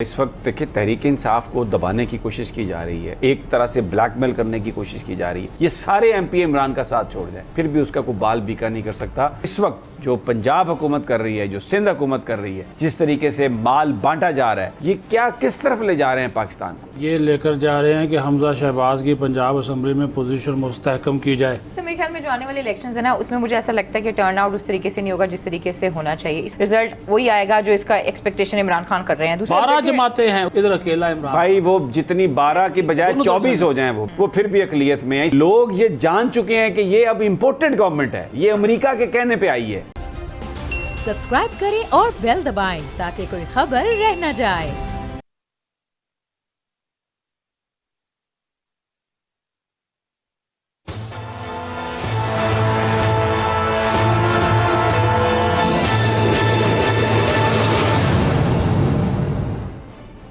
इस वक्त देखिए तहरीक इंसाफ को दबाने की कोशिश की जा रही है, एक तरह से ब्लैकमेल करने की कोशिश की जा रही है। ये सारे एमपी इमरान का साथ छोड़ जाए फिर भी उसका कोई बाल बीका नहीं कर सकता। इस वक्त जो पंजाब हुकूमत कर रही है, जो सिंध हुकूमत कर रही है, जिस तरीके से माल बांटा जा रहा है, ये क्या किस तरफ ले जा रहे हैं पाकिस्तान को? ये लेकर जा रहे हैं कि हमजा शहबाज की पंजाब असम्बली में पोजीशन मुस्तहकम की जाए। तो मेरे ख्याल में जो आने वाले इलेक्शंस है ना, उसमें मुझे ऐसा लगता है कि टर्न आउट उस तरीके से नहीं होगा जिस तरीके से होना चाहिए। रिजल्ट वही आएगा जो इसका एक्सपेक्टेशन इमरान खान कर रहे हैं। 12 जमाते हैं, इधर अकेला इमरान। भाई वो जितनी 12 की बजाय 24 हो जाएं वो फिर भी अकलियत में है। लोग ये जान चुके हैं कि ये अब इम्पोर्टेड गवर्नमेंट है, ये अमेरिका के कहने पे आई है। सब्सक्राइब करें और बेल दबाएं ताकि कोई खबर रह न जाए।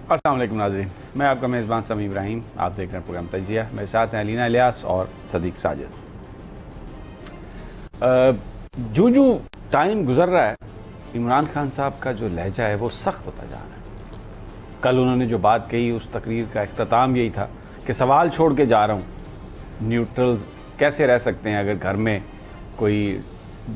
अस्सलाम वालेकुम नाज़रीन, मैं आपका मेज़बान समी इब्राहिम। आप देख रहे हैं प्रोग्राम तजिया। मेरे साथ हैं अलीना इलियास और सदीक साजिद। जो टाइम गुजर रहा है, इमरान खान साहब का जो लहजा है वो सख्त होता जा रहा है। कल उन्होंने जो बात कही, उस तकरीर का इख्तिताम यही था कि सवाल छोड़ के जा रहा हूँ, न्यूट्रल्स कैसे रह सकते हैं? अगर घर में कोई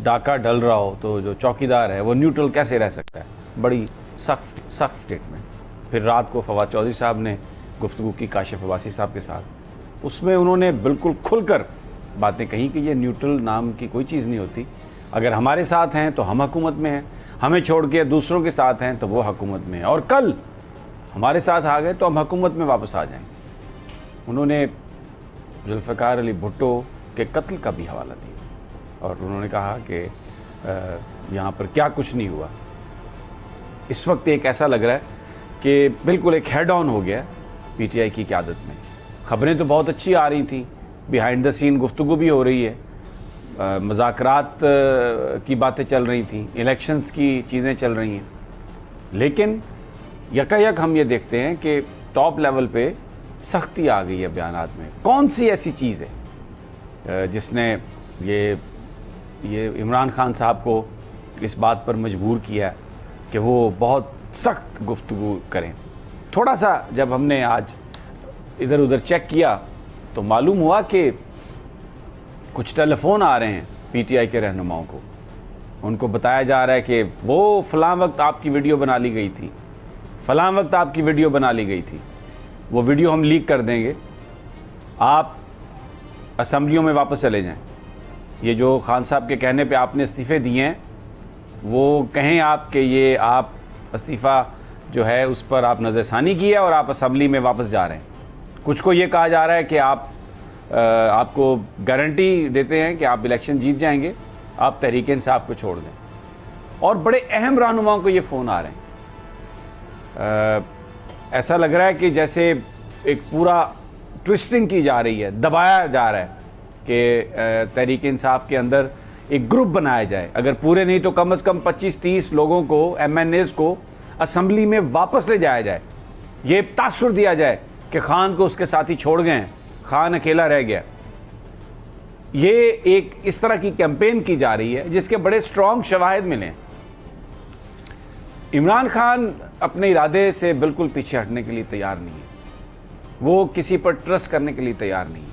डाका डल रहा हो तो जो चौकीदार है वो न्यूट्रल कैसे रह सकता है? बड़ी सख्त स्टेटमेंट। फिर रात को फवाद चौधरी साहब ने गुफ्तगू की काशिफ अब्बासी साहब के साथ, उसमें उन्होंने बिल्कुल खुलकर बातें कही कि ये न्यूट्रल नाम की कोई चीज़ नहीं होती। अगर हमारे साथ हैं तो हम हुकूमत में हैं, हमें छोड़ के दूसरों के साथ हैं तो वो हुकूमत में हैं, और कल हमारे साथ आ गए तो हम हुकूमत में वापस आ जाएंगे। उन्होंने जुल्फ़िकार अली भुट्टो के कत्ल का भी हवाला दिया और उन्होंने कहा कि यहाँ पर क्या कुछ नहीं हुआ। इस वक्त एक ऐसा लग रहा है कि बिल्कुल एक हेड ऑन हो गया पीटीआई की क़यादत में। ख़बरें तो बहुत अच्छी आ रही थी, बिहाइंड द सीन गुफ्तगू भी हो रही है, मुज़ाकरात की बातें चल रही थी, इलेक्शंस की चीज़ें चल रही हैं, लेकिन यकायक हम ये देखते हैं कि टॉप लेवल पे सख्ती आ गई है बयानात में। कौन सी ऐसी चीज़ है जिसने ये इमरान खान साहब को इस बात पर मजबूर किया कि वो बहुत सख्त गुफ्तगू करें? थोड़ा सा जब हमने आज इधर उधर चेक किया तो मालूम हुआ कि कुछ टेलीफोन आ रहे हैं पीटीआई के रहनुमाओं को। उनको बताया जा रहा है कि वो फ़लाँ वक्त आपकी वीडियो बना ली गई थी, फ़लाँ वक्त आपकी वीडियो बना ली गई थी, वो वीडियो हम लीक कर देंगे, आप असम्बलियों में वापस चले जाएं। ये जो खान साहब के कहने पे आपने इस्तीफ़े दिए हैं, वो कहें आप कि ये आप इस्तीफ़ा जो है उस पर आप नज़रसानी की है और आप असम्बली में वापस जा रहे हैं। कुछ को ये कहा जा रहा है कि आपको गारंटी देते हैं कि आप इलेक्शन जीत जाएंगे, आप तहरीक इंसाफ को छोड़ दें। और बड़े अहम रहनुमाओं को ये फ़ोन आ रहे हैं। ऐसा लग रहा है कि जैसे एक पूरा ट्विस्टिंग की जा रही है, दबाया जा रहा है कि तहरीक इंसाफ के अंदर एक ग्रुप बनाया जाए। अगर पूरे नहीं तो कम से कम 25-30 लोगों को, MNAs को असम्बली में वापस ले जाया जाए। ये तासुर दिया जाए कि खान को उसके साथी छोड़ गए हैं, खान अकेला रह गया। ये एक इस तरह की कैंपेन की जा रही है जिसके बड़े स्ट्रॉन्ग शवाहिद मिले हैं। इमरान खान अपने इरादे से बिल्कुल पीछे हटने के लिए तैयार नहीं है, वो किसी पर ट्रस्ट करने के लिए तैयार नहीं है,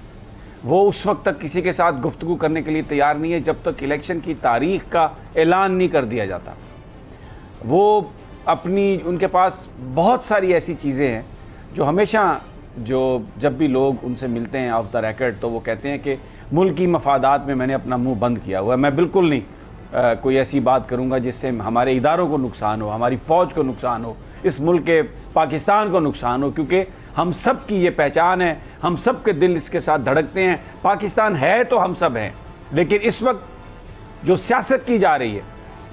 वो उस वक्त तक किसी के साथ गुफ्तगू करने के लिए तैयार नहीं है जब तक इलेक्शन की तारीख का ऐलान नहीं कर दिया जाता। वो उनके पास बहुत सारी ऐसी चीज़ें हैं जो हमेशा, जो जब भी लोग उनसे मिलते हैं ऑफ द रिकॉर्ड, तो वो कहते हैं कि मुल्की मफादात में मैंने अपना मुंह बंद किया हुआ है, मैं बिल्कुल नहीं कोई ऐसी बात करूंगा जिससे हमारे इदारों को नुकसान हो, हमारी फ़ौज को नुकसान हो, इस मुल्क के पाकिस्तान को नुकसान हो, क्योंकि हम सब की ये पहचान है, हम सब के दिल इसके साथ धड़कते हैं। पाकिस्तान है तो हम सब हैं, लेकिन इस वक्त जो सियासत की जा रही है,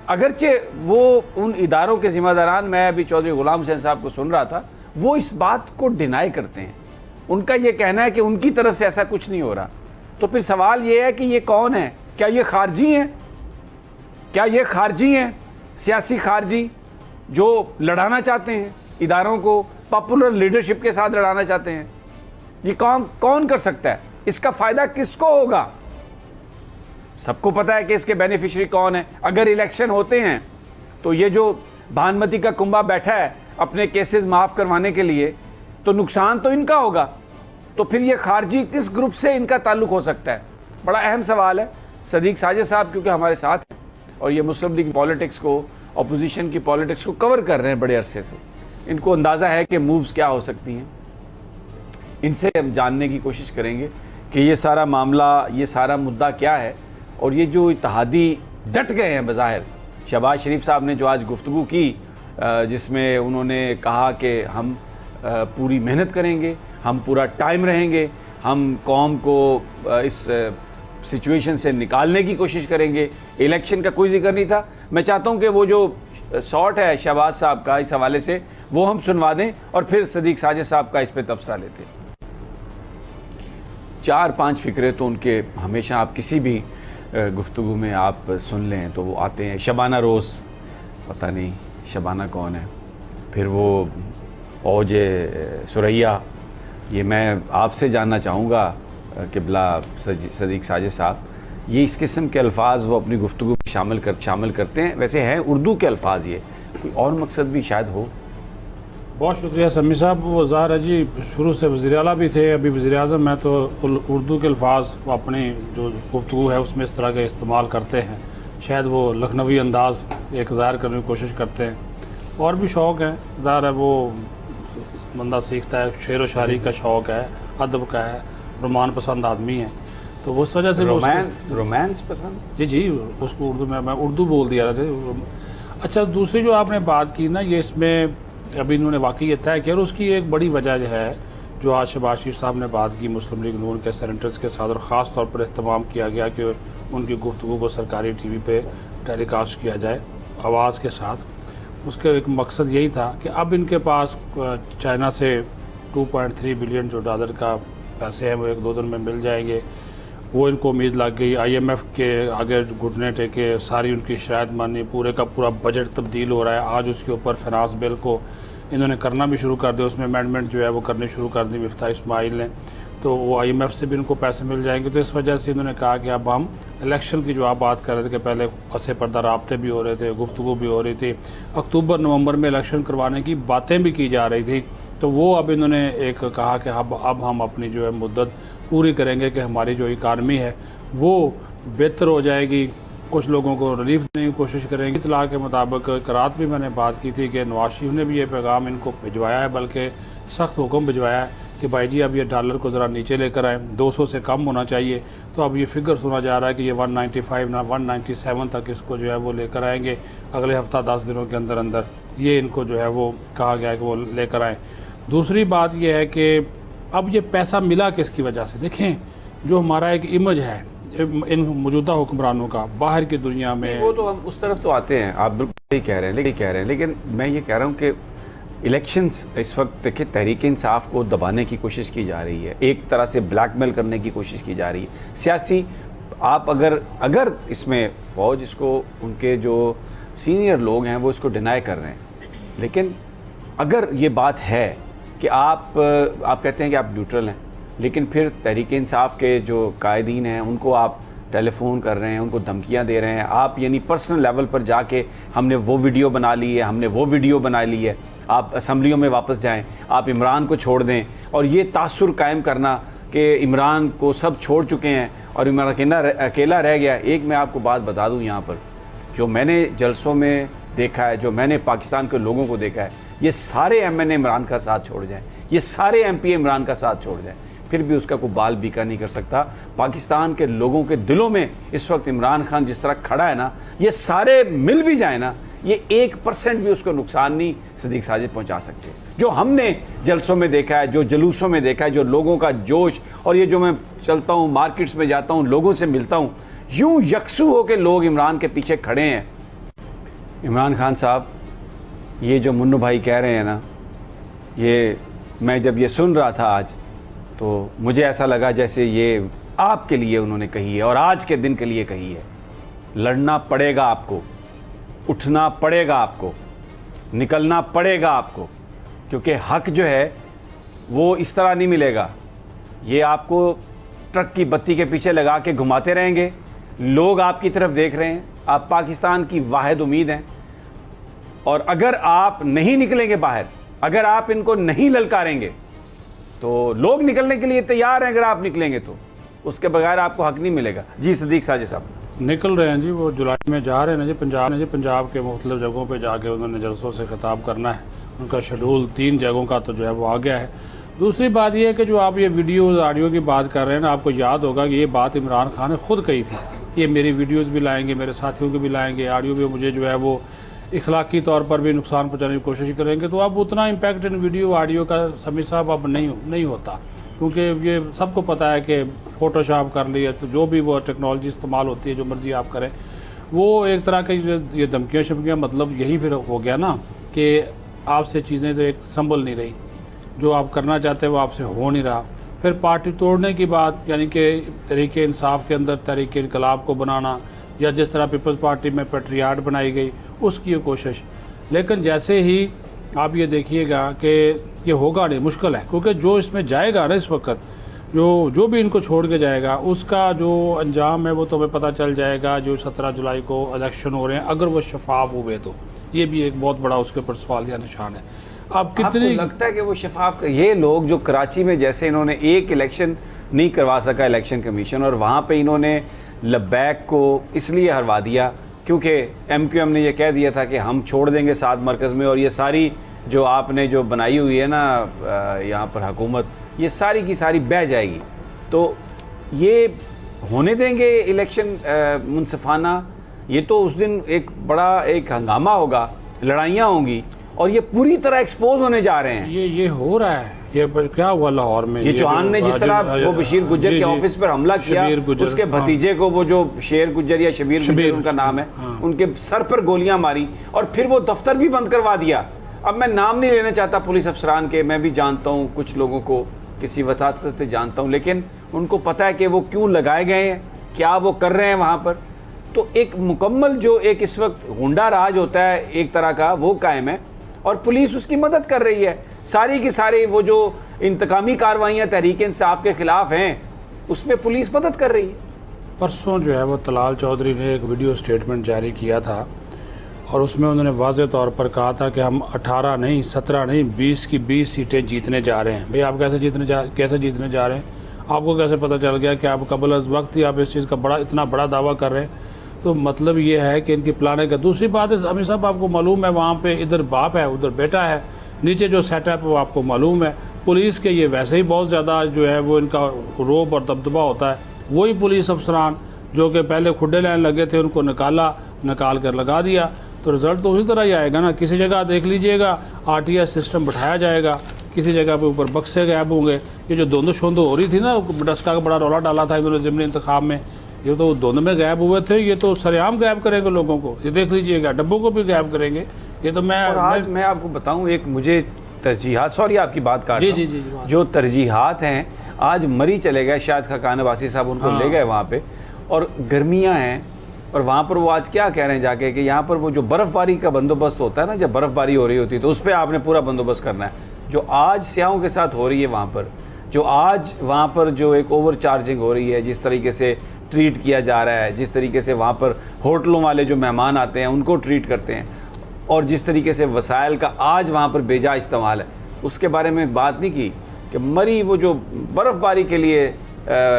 अगरचे वो उन इदारों के ज़िम्मेदारान, मैं अभी चौधरी गुलाम हुसैन साहब को सुन रहा था, वो इस बात को डिनाई करते हैं। उनका ये कहना है कि उनकी तरफ से ऐसा कुछ नहीं हो रहा। तो फिर सवाल ये है कि ये कौन है? क्या ये खारजी हैं? क्या ये खारजी हैं, सियासी खारजी जो लड़ाना चाहते हैं इदारों को, पॉपुलर लीडरशिप के साथ लड़ाना चाहते हैं? ये कौन कर सकता है? इसका फ़ायदा किसको होगा? सबको पता है कि इसके बेनिफिशियरी कौन है। अगर इलेक्शन होते हैं तो ये जो भानुमति का कुंभा बैठा है, अपने केसेस माफ़ करवाने के लिए, तो नुकसान तो इनका होगा। तो फिर ये खारजी किस ग्रुप से इनका ताल्लुक़ हो सकता है? बड़ा अहम सवाल है। सदीक साजिद साहब क्योंकि हमारे साथ हैं और ये मुस्लिम लीग पॉलिटिक्स को, अपोजिशन की पॉलिटिक्स को कवर कर रहे हैं बड़े अरसे से, इनको अंदाज़ा है कि मूव्स क्या हो सकती हैं। इनसे हम जानने की कोशिश करेंगे कि ये सारा मामला, ये सारा मुद्दा क्या है। और ये जो इत्तेहादी डट गए हैं बज़ाहिर, शहबाज शरीफ साहब ने जो आज गुफ्तगू की, जिसमें उन्होंने कहा कि हम पूरी मेहनत करेंगे, हम पूरा टाइम रहेंगे, हम कौम को इस सिचुएशन से निकालने की कोशिश करेंगे। इलेक्शन का कोई जिक्र नहीं था। मैं चाहता हूं कि वो जो शॉट है शहबाज साहब का इस हवाले से वो हम सुनवा दें और फिर सदीक साजिद साहब का इस पर तबसरा लेते हैं। 4-5 फिक्रे तो उनके हमेशा, आप किसी भी गुफ्तगू में आप सुन लें तो वो आते हैं। शबाना रोज़, पता नहीं शबाना कौन है, फिर वो औज सुरैया। ये मैं आपसे जानना चाहूँगा किबला सदीक साजिद साहब, ये इस किस्म के अल्फाज वो अपनी गुफ्तगू में शामिल करते हैं। वैसे हैं उर्दू के अल्फाज, ये कोई और मकसद भी शायद हो? बहुत शुक्रिया समी साहब। वो ज़ाहिर है जी, शुरू से वज़ीर आला भी थे, अभी वज़ीर आज़म। मैं तो उर्दू के अल्फाज अपनी जो गुफ्तगू है उसमें इस तरह के इस्तेमाल करते हैं। शायद वो लखनवी अंदाज़ एक ज़ाहिर करने की कोशिश करते हैं। और भी शौक़ है, ज़ाहिर है वो बंदा सीखता है, शेर व शायरी का शौक़ है, अदब का है, रोमान पसंद आदमी है, तो उस वजह से रोमांस पसंद। जी उसको उर्दू में, मैं उर्दू बोल दिया था। अच्छा, दूसरी जो आपने बात की ना, ये इसमें अभी इन्होंने वाकई ये तय किया और उसकी एक बड़ी वजह जो है, जो आज शहबाज शरीफ साहब ने बात की मुस्लिम लीग नून के सेनेटर्स के साथ, और ख़ास तौर पर इस्तेमाल किया गया कि उनकी गुफ्तगू को सरकारी टीवी पे टेलीकास्ट किया जाए आवाज़ के साथ। उसका एक मकसद यही था कि अब इनके पास चाइना से 2.3 बिलियन जो डॉलर का पैसे हैं वो 1-2 दिन में मिल जाएंगे। वो इनको उम्मीद लग गई। IMF के आगे घुटने टेके, सारी उनकी शराइत मानी, पूरे का पूरा बजट तब्दील हो रहा है। आज उसके ऊपर फाइनेंस बिल को इन्होंने करना भी शुरू कर दिया, उसमें अमेंडमेंट जो है वो करनी शुरू कर दी मिफ्ता इस्माइल ने। तो वो IMF से भी इनको पैसे मिल जाएंगे। तो इस वजह से इन्होंने कहा कि अब हम इलेक्शन की, जो आप बात कर रहे थे कि पहले पसे पर्दा राब्ते भी हो रहे थे, गुफ्तगू भी हो रही थी, अक्टूबर-नवंबर में इलेक्शन करवाने की बातें भी की जा रही थी, तो वो अब इन्होंने एक कहा कि अब हम अपनी जो है मुद्दत पूरी करेंगे कि हमारी जो इकानमी है वो बेहतर हो जाएगी, कुछ लोगों को रिलीफ देने की कोशिश करेंगे। इतला के मुताबिक करात भी मैंने बात की थी कि नवाज शरीफ ने भी ये पैगाम इनको भिजवाया है, बल्कि सख्त हुक्म भिजवाया है कि भाई जी अब ये डॉलर को ज़रा नीचे लेकर आएँ, 200 से कम होना चाहिए। तो अब ये फिगर सुना जा रहा है कि ये 195 ना 197 तक इसको जो है वो लेकर आएंगे अगले हफ्ता 10 दिनों के अंदर अंदर। ये इनको जो है वो कहा गया है कि वो लेकर आएँ। दूसरी बात यह है कि अब ये पैसा मिला किसकी वजह से? देखें, जो हमारा एक इमेज है इन मौजूदा हुक्मरानों का बाहर की दुनिया में, वो तो हम उस तरफ तो आते हैं, आप बिल्कुल सही कह रहे हैं, लेकिन मैं ये कह रहा हूँ कि इलेक्शंस इस वक्त देखिए तहरीक इंसाफ को दबाने की कोशिश की जा रही है, एक तरह से ब्लैकमेल करने की कोशिश की जा रही है सियासी। आप अगर इसमें फौज इसको, उनके जो सीनियर लोग हैं वो इसको डिनाई कर रहे हैं, लेकिन अगर ये बात है कि आप कहते हैं कि आप न्यूट्रल हैं, लेकिन फिर तहरीक इंसाफ के जो कायदीन हैं उनको आप टेलीफोन कर रहे हैं, उनको धमकियां दे रहे हैं, आप यानी पर्सनल लेवल पर जाके हमने वो वीडियो बना ली है, हमने वो वीडियो बना ली है, आप असम्बलियों में वापस जाएं, आप इमरान को छोड़ दें, और ये तासुर कायम करना कि इमरान को सब छोड़ चुके हैं और इमरान अकेला रह गया। एक मैं आपको बात बता दूं, यहाँ पर जो मैंने जलसों में देखा है, जो मैंने पाकिस्तान के लोगों को देखा है, ये सारे MNA इमरान का साथ छोड़ जाएं, ये सारे MP इमरान का साथ छोड़ जाएं, फिर भी उसका कोई बाल बीका नहीं कर सकता। पाकिस्तान के लोगों के दिलों में इस वक्त इमरान खान जिस तरह खड़ा है ना, ये सारे मिल भी जाए ना, ये 1% भी उसको नुकसान नहीं सदीक साजिद पहुंचा सकते। जो हमने जलसों में देखा है, जो जुलूसों में देखा है, जो लोगों का जोश, और ये जो मैं चलता हूँ, मार्केट्स में जाता हूँ, लोगों से मिलता हूँ, यूं यकसू हो के लोग इमरान के पीछे खड़े हैं। इमरान खान साहब, ये जो मुन्नू भाई कह रहे हैं ना, ये मैं जब ये सुन रहा था आज, तो मुझे ऐसा लगा जैसे ये आपके लिए उन्होंने कही है और आज के दिन के लिए कही है। लड़ना पड़ेगा आपको, उठना पड़ेगा आपको, निकलना पड़ेगा आपको, क्योंकि हक जो है वो इस तरह नहीं मिलेगा। ये आपको ट्रक की बत्ती के पीछे लगा के घुमाते रहेंगे, लोग आपकी तरफ देख रहे हैं, आप पाकिस्तान की वाहिद उम्मीद हैं। और अगर आप नहीं निकलेंगे बाहर, अगर आप इनको नहीं ललकारेंगे, तो लोग निकलने के लिए तैयार हैं, अगर आप निकलेंगे तो उसके बगैर आपको हक नहीं मिलेगा। जी सदीक साजिद साहब निकल रहे हैं जी, वो जुलाई में जा रहे हैं जी पंजाब के मुख्तलिफ जगहों पे जाके उन्होंने जलसों से खिताब करना है। उनका शेड्यूल 3 जगहों का तो जो है वो आ गया है। दूसरी बात यह है कि जो आप ये वीडियोज़ ऑडियो की बात कर रहे हैं ना, आपको याद होगा कि ये बात इमरान खान ने खुद कही थी, ये मेरी वीडियोज़ भी लाएंगे, मेरे साथियों को भी लाएंगे, ऑडियो भी मुझे जो है वो इखलाकी तौर पर भी नुकसान पहुँचाने की कोशिश करेंगे। तो अब उतना इम्पैक्ट इन वीडियो ऑडियो का समी साहब अब नहीं होता, क्योंकि ये सबको पता है कि फ़ोटोशॉप कर लिया तो जो भी वो टेक्नोलॉजी इस्तेमाल होती है, जो मर्ज़ी आप करें, वो एक तरह की ये धमकियाँ शमकियाँ, मतलब यही फिर हो गया ना कि आपसे चीज़ें तो एक संभल नहीं रही, जो आप करना चाहते हैं वो आपसे हो नहीं रहा। फिर पार्टी तोड़ने की बात, यानी कि तहरीक इंसाफ के अंदर तहरीक इनकलाब को बनाना, या जिस तरह पीपल्स पार्टी में पेट्रियाट बनाई गई उसकी ये कोशिश। लेकिन जैसे ही आप ये देखिएगा कि ये होगा नहीं, मुश्किल है, क्योंकि जो इसमें जाएगा ना इस वक्त, जो भी इनको छोड़ के जाएगा उसका जो अंजाम है वो तो हमें पता चल जाएगा। जो 17 जुलाई को इलेक्शन हो रहे हैं, अगर वो शफाफ हुए तो ये भी एक बहुत बड़ा उसके ऊपर सवाल या निशान है। अब कितनी आपको लगता है कि वो शफाफ, ये लोग जो कराची में जैसे इन्होंने एक इलेक्शन नहीं करवा सका इलेक्शन कमीशन, और वहाँ पे इन्होंने लब्बैक को इसलिए हरवा दिया क्योंकि MQM ने ये कह दिया था कि हम छोड़ देंगे 7 मरकज़ में, और ये सारी जो आपने जो बनाई हुई है ना यहाँ पर हुकूमत, ये सारी की सारी बह जाएगी। तो ये होने देंगे इलेक्शन मुनसिफाना? ये तो उस दिन एक बड़ा एक हंगामा होगा, लड़ाइयाँ होंगी, और ये पूरी तरह एक्सपोज होने जा रहे हैं। ये हो रहा है। ये क्या हुआ लाहौर में, ये चौहान ने जिस तरह वो बशीर गुज्जर के ऑफिस पर हमला किया, उसके भतीजे को, वो जो शेर गुज्जर या शबीर गुज्जर उनका नाम है, उनके सर पर गोलियां मारी, और फिर वो दफ्तर भी बंद करवा दिया। अब मैं नाम नहीं लेना चाहता पुलिस अफसरान के, मैं भी जानता हूँ कुछ लोगों को, किसी वसात से जानता हूँ, लेकिन उनको पता है कि वो क्यों लगाए गए हैं, क्या वो कर रहे हैं वहाँ पर। तो एक मुकम्मल जो एक इस वक्त गुंडा राज होता है एक तरह का, वो कायम है, और पुलिस उसकी मदद कर रही है। सारी की सारी वो जो इंतकामी कार्रवाइयाँ तहरीक इंसाफ के ख़िलाफ़ हैं, उसमें पुलिस मदद कर रही है। परसों जो है वो तलाल चौधरी ने एक वीडियो स्टेटमेंट जारी किया था, और उसमें उन्होंने वाज़ेह तौर पर कहा था कि हम 18 नहीं, 17 नहीं, 20 की 20 सीटें जीतने जा रहे हैं। भाई आप कैसे जीतने जा रहे हैं? आपको कैसे पता चल गया कि आप कबल अज़ वक्त ही आप इस चीज़ का इतना बड़ा दावा कर रहे हैं? तो मतलब ये है कि इनकी प्लानिंग है। दूसरी बात है अमीर साहब, आपको मालूम है वहाँ पे इधर बाप है, उधर बेटा है, नीचे जो सेटअप है वो आपको मालूम है। पुलिस के ये वैसे ही बहुत ज़्यादा जो है वो इनका रोब और दबदबा होता है। वही पुलिस अफसरान जो कि पहले खुडे लाइन लगे थे, उनको निकाल कर लगा दिया, तो रिज़ल्ट तो उसी तरह ही आएगा ना। किसी जगह देख लीजिएगा RTS सिस्टम बैठाया जाएगा, किसी जगह पे ऊपर बक्से गायब होंगे। ये जो दोनों शोंदो हो रही थी ना, डस्का का बड़ा रौला डाला था इन्होंने ज़िमनी इंतखाब में, ये तो दोनों में गायब हुए थे। ये तो सरेआम गायब करेंगे लोगों को, ये देख लीजिएगा, डब्बों को भी गायब करेंगे। ये तो मैं आपको बताऊं, एक मुझे तरजीहात, सॉरी आपकी बात काट रहा हूं, जी जो तरजीहात हैं, आज मरी चले गए, शायद खाकान अब्बासी साहब उनको ले गए वहाँ पे, और गर्मियाँ हैं, और वहाँ पर वो आज क्या कह रहे हैं जाके कि यहाँ पर वो जो बर्फ़बारी का बंदोबस्त होता है ना, जब बर्फ़बारी हो रही होती है तो उस पर आपने पूरा बंदोबस्त करना है। जो आज स्याहों के साथ हो रही है वहाँ पर, जो आज वहाँ पर जो एक ओवर चार्जिंग हो रही है, जिस तरीके से ट्रीट किया जा रहा है, जिस तरीके से वहाँ पर होटलों वाले जो मेहमान आते हैं उनको ट्रीट करते हैं, और जिस तरीके से वसाइल का आज वहाँ पर बेजा इस्तेमाल है, उसके बारे में बात नहीं की कि मरी वो जो बर्फ़बारी के लिए,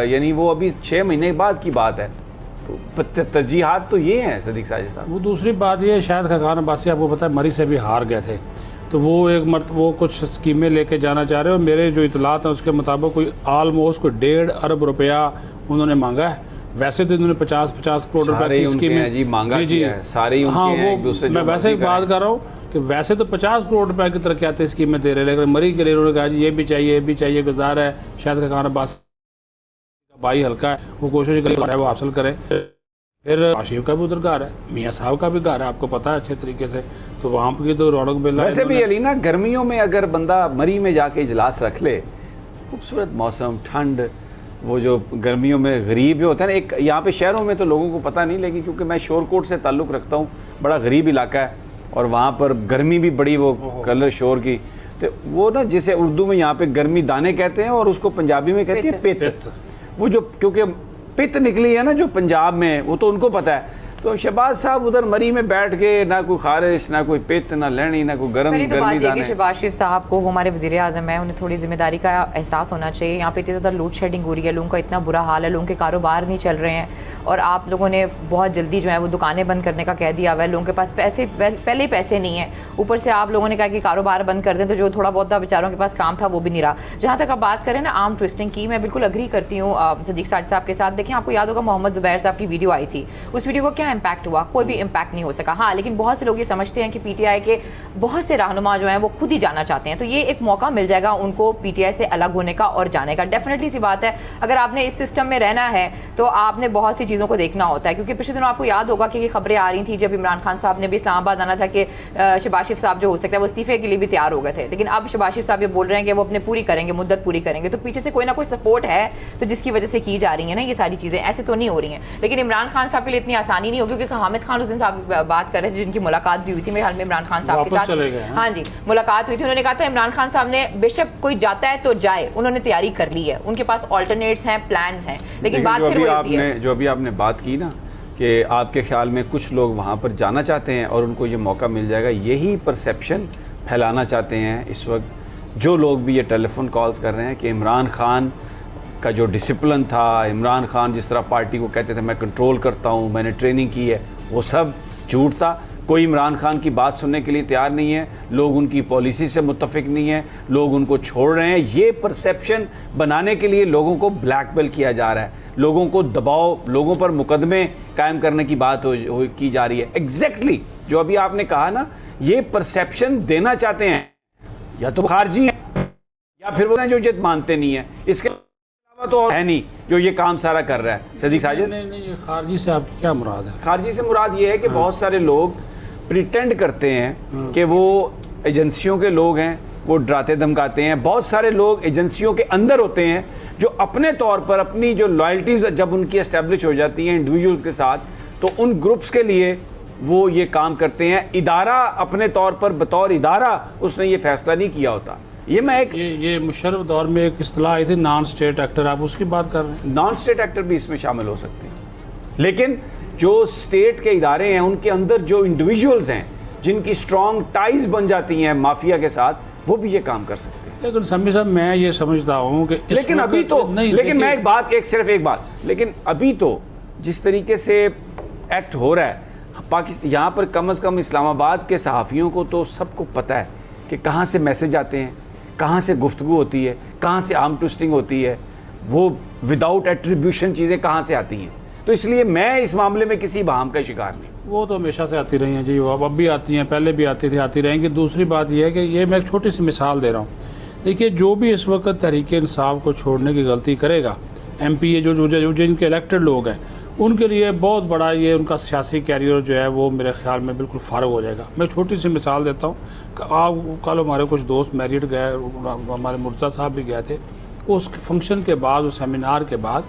यानी वो अभी 6 महीने बाद की बात है। तो तरजीहात तो ये हैं सदीक साजिद साहब। वो दूसरी बात ये, शायद खाकान अब्बासी आपको पता है मरी से भी हार गए थे, तो वो वो कुछ स्कीमें लेके जाना चाह रहे हो। मेरे जो इतलात हैं उसके मुताबिक कोई ऑलमोस्ट कोई 1.5 अरब रुपया उन्होंने मांगा है। वैसे तो इन्होंने 50 करोड़ रुपए की स्कीमें जी मांगा जी, सारे हाँ, वो मैं वैसे ही बात कर रहा हूँ कि वैसे तो 50 करोड़ रुपए की तरक्याती स्कीमें दे रहे हैं, लेकिन मरी के लिए उन्होंने कहा जी ये भी चाहिए, गुजार है। शायद खाकान अब्बासी भाई हल्का है, वो कोशिश करें वो हासिल करें। फिर आशिफ का भी उधर घर है, मियाँ साहब का भी घर है, आपको पता है अच्छे तरीके से, तो वहाँ की तो रौनक बेला। वैसे भी अली ना, गर्मियों में अगर बंदा मरी में जाके इजलास रख ले, खूबसूरत मौसम, ठंड, वो जो गर्मियों में गरीब होता है ना, एक यहाँ पे शहरों में तो लोगों को पता नहीं, लेकिन क्योंकि मैं शोरकोट से ताल्लुक़ रखता हूँ, बड़ा गरीब इलाका है, और वहाँ पर गर्मी भी बड़ी, वो कलर शोर की, तो वो ना जिसे उर्दू में यहाँ पे गर्मी दाने कहते हैं, और उसको पंजाबी में कहती है पित। वो जो क्योंकि पित निकली है ना जो पंजाब में, वो तो उनको पता है, तो शहबाज साहब उधर मरी में बैठ के ना कोई खारिश, ना कोई पित्त, ना लहनी, ना कोई गर्म पहली तो बात गर्मी ये कि दाने। शहबाज शरीफ साहब को, वो हमारे वज़ीर आज़म है, उन्हें थोड़ी जिम्मेदारी का एहसास होना चाहिए। यहाँ पे इतनी ज़्यादा लोड शेडिंग हो रही है, लोगों का इतना बुरा हाल है, लोगों के कारोबार नहीं चल रहे हैं, और आप लोगों ने बहुत जल्दी जो है वो दुकानें बंद करने का कह दिया हुआ है। लोगों के पास पैसे पहले ही पैसे नहीं है, ऊपर से आप लोगों ने कहा कि कारोबार बंद कर दें, तो जो थोड़ा बहुत बेचारों के पास काम था वो भी नहीं रहा। जहाँ तक आप बात करें ना आर्म ट्विस्टिंग की, मैं बिल्कुल अग्री करती हूँ सदीक साजिद साहब के साथ। देखिए, आपको याद होगा मोहम्मद ज़ुबैर साहब की वीडियो आई थी, उस वीडियो को क्या इम्पैक्ट हुआ? कोई भी इम्पैक्ट नहीं हो सका। हाँ, लेकिन बहुत से लोग ये समझते हैं कि पीटीआई के बहुत से रहनुमा जो हैं वो खुद ही जाना चाहते हैं, तो ये एक मौका मिल जाएगा उनको पीटीआई से अलग होने का और जाने का। डेफिनेटली सी बात है, अगर आपने इस सिस्टम में रहना है तो आपने बहुत सी चीज़ों को देखना होता है, क्योंकि पिछले दिनों आपको याद होगा कि ये खबरें आ रही थी जब इमरान खान साहब ने भी इस्लामाबाद आना था कि शहबाज शरीफ साहब जो हो सकता है वो इस्तीफे के लिए भी तैयार हो गए थे, लेकिन अब शहबाज शरीफ साहब ये बोल रहे हैं कि वो अपने पूरी करेंगे, मुद्दत पूरी करेंगे। तो पीछे से कोई ना कोई सपोर्ट है तो जिसकी वजह से की जा रही है ना ये सारी चीज़ें, ऐसे तो नहीं हो रही हैं। लेकिन इमरान खान साहब के लिए इतनी आसानी नहीं होगी, क्योंकि हामिद खान उस दिन साहब बात कर रहे थे, जिनकी मुलाकात भी हुई थी मेरे हाल में इमरान खान साहब के साथ। हाँ जी, मुलाकात हुई थी, उन्होंने कहा था इमरान खान साहब ने बेशक कोई जाता है तो जाए, उन्होंने तैयारी कर ली है, उनके पास ऑल्टरनेट्स हैं, प्लान्स हैं, लेकिन बात फिर वही होती है जो अभी आपने बात की ना कि आपके ख्याल में कुछ लोग वहाँ पर जाना चाहते हैं और उनको ये मौका मिल जाएगा, यही परसेप्शन फैलाना चाहते हैं इस वक्त जो लोग भी ये टेलीफोन कॉल्स कर रहे हैं कि इमरान खान का जो डिसिप्लिन था, इमरान खान जिस तरह पार्टी को कहते थे मैं कंट्रोल करता हूँ, मैंने ट्रेनिंग की है, वो सब झूठ था। कोई इमरान खान की बात सुनने के लिए तैयार नहीं है, लोग उनकी पॉलिसी से मुत्तफिक नहीं है, लोग उनको छोड़ रहे हैं। ये परसेप्शन बनाने के लिए लोगों को ब्लैकमेल किया जा रहा है, लोगों को दबाव, लोगों पर मुकदमे कायम करने की बात की जा रही है। एग्जैक्टली जो अभी आपने कहा ना, ये परसेप्शन देना चाहते हैं, या तो खारजी हैं या फिर वो हैं जो जिद मानते नहीं है, इसके अलावा तो है नहीं जो ये काम सारा कर रहा है। सदीक साजिद, नहीं, खारजी से आपकी क्या मुराद है? खारजी से मुराद ये है कि बहुत सारे लोग प्रिटेंड करते हैं कि वो एजेंसियों के लोग हैं, वो डराते धमकाते हैं। बहुत सारे लोग एजेंसियों के अंदर होते हैं जो अपने तौर पर अपनी जो लॉयल्टीज जब उनकी एस्टेब्लिश हो जाती हैं इंडिविजुअल्स के साथ, तो उन ग्रुप्स के लिए वो ये काम करते हैं। इदारा अपने तौर पर बतौर इदारा उसने ये फैसला नहीं किया होता। ये मैं एक ये मुशर्रफ दौर में एक इस्तिलाह आई थी नॉन स्टेट एक्टर, आप उसकी बात कर रहे हैं? नॉन स्टेट एक्टर भी इसमें शामिल हो सकते हैं, लेकिन जो स्टेट के इदारे हैं उनके अंदर जो इंडिविजुअल्स हैं जिनकी स्ट्रॉन्ग टाइज बन जाती हैं माफिया के साथ, वो भी ये काम कर सकते हैं। लेकिन समी साहब मैं ये समझता हूँ कि लेकिन अभी तो नहीं, लेकिन मैं सिर्फ एक बात, लेकिन अभी तो जिस तरीके से एक्ट हो रहा है पाकिस्तान, यहाँ पर कम से कम इस्लामाबाद के सहाफ़ियों को तो सबको पता है कि कहाँ से मैसेज आते हैं, कहाँ से गुफ्तगू होती है, कहाँ से आर्म ट्विस्टिंग होती है, वो विदाउट एट्रीब्यूशन चीज़ें कहाँ से आती हैं। तो इसलिए मैं इस मामले में किसी बहाम का शिकार नहीं। वो तो हमेशा से आती रही हैं जी, वो अब भी आती हैं, पहले भी आती थी, आती रहेंगी। दूसरी बात यह है कि ये मैं एक छोटी सी मिसाल दे रहा हूँ। देखिए, जो भी इस वक्त तहरीक इंसाफ को छोड़ने की गलती करेगा, MP जो जिनके इलेक्टेड लोग हैं, उनके लिए बहुत बड़ा ये उनका सियासी कैरियर जो है वो मेरे ख्याल में बिल्कुल फारग हो जाएगा। मैं छोटी सी मिसाल देता हूँ कि आप कल हमारे कुछ दोस्त मैरिड गए, हमारे मुर्तज़ा साहब भी गए थे। उस फंक्शन के बाद, उस सेमिनार के बाद,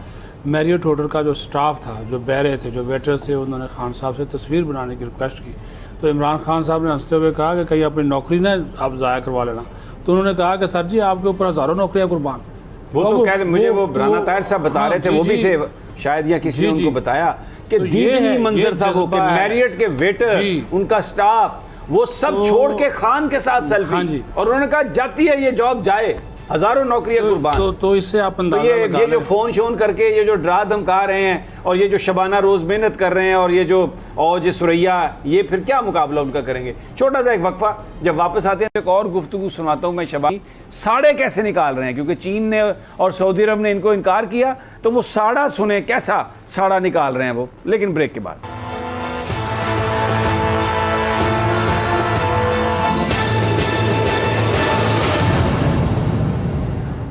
मैरियट होटल का जो स्टाफ था, जो बैरे थे, जो वेटर्स थे, उन्होंने खान साहब से तस्वीर बनाने की रिक्वेस्ट की। तो इमरान खान साहब ने हंसते हुए कहा कि कहीं अपनी नौकरी ना आप ज़ाया करवा लेना। तो उन्होंने कहा कि सर जी आपके ऊपर हज़ारों नौकरियाँ कुर्बान। वो तो कहते मुझे वो राना ताहिर साहब बता रहे थे, वो भी थे शायद, या किसी ने उनको बताया कि दीदी मंजर था वो कि मैरियट के वेटर, उनका स्टाफ, वो सब छोड़ के खान के साथ सेल्फी, और उन्होंने कहा जाती है ये जॉब जाए, हजारों नौकरियां कुर्बान। तो इससे आप तो ये जो फोन शोन करके ये जो डरा धमका रहे हैं, और ये जो शबाना रोज मेहनत कर रहे हैं, और ये जो औज सुरैया, ये फिर क्या मुकाबला उनका करेंगे। छोटा सा एक वक्फा, जब वापस आते हैं एक और गुफ्तगू सुनाता हूँ मैं। शबानी साड़े कैसे निकाल रहे हैं, क्योंकि चीन ने और सऊदी अरब ने इनको इनकार किया, तो वो साड़ा सुने कैसा साड़ा निकाल रहे हैं वो। लेकिन ब्रेक के बाद